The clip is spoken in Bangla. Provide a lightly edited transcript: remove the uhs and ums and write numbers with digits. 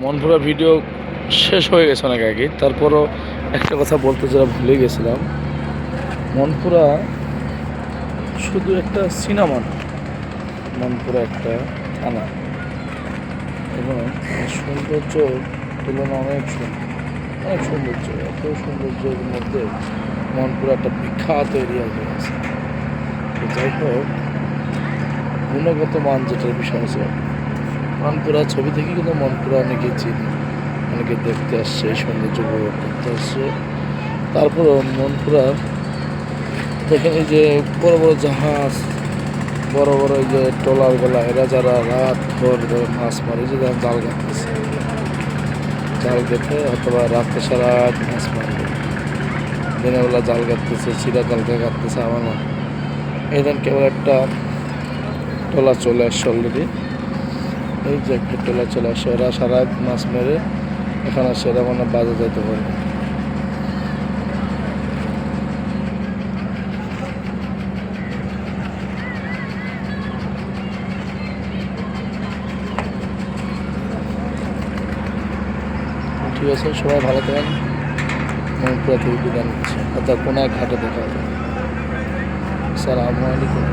মনপুরা ভিডিও শেষ হয়ে গেছে অনেক আগে, তারপরও একটা কথা বলতে যারা ভুলে গেছিলাম। মনপুরা শুধু একটা সিনেমা না, মনপুরা একটা থানা এবং সৌন্দর্য তুলনা অনেক সুন্দর, অনেক সৌন্দর্য। এত সৌন্দর্যের মধ্যে মনপুরা একটা বিখ্যাত এরিয়া হয়ে আছে। তো যাই হোক, গুণগত মান যেটার বিষয় আছে, মনপুরা ছবি থেকে কিন্তু মনপুরা অনেকেই চিনি, অনেকে দেখতে আসছে, এই সৌন্দর্য উপভোগ করতে আসছে। তারপরও মনপুরা দেখেন, এই যে বড় বড় জাহাজ, বড় বড় এই যে ট্রলারগুলা, এরা যারা রাত ভোর ধরে মাছ মারে, যে যারা জাল কাটতেছে, জাল কেটে অথবা রাত্রে সারা রাত মাছ মারবে, দিনের বেলা জাল কাটতেছে, চিরা জালকে কাটতেছে। আমার মনে এই দেন কেবল একটা ট্রলা চলে আসছে অলরেডি, এই যে একটা ট্রলা চলে আসছে, ওরা সারা রাত মাছ মেরে এখানে আসছে, এরা মানে বাজে যাইতে পারবে। ঠিক আছে, সবাই ভালো থাকেন। মনপুরা থেকে বিদায় নিচ্ছি, অর্থাৎ কোনো এক ঘাটে দেখা হবে। আসসালামু আলাইকুম।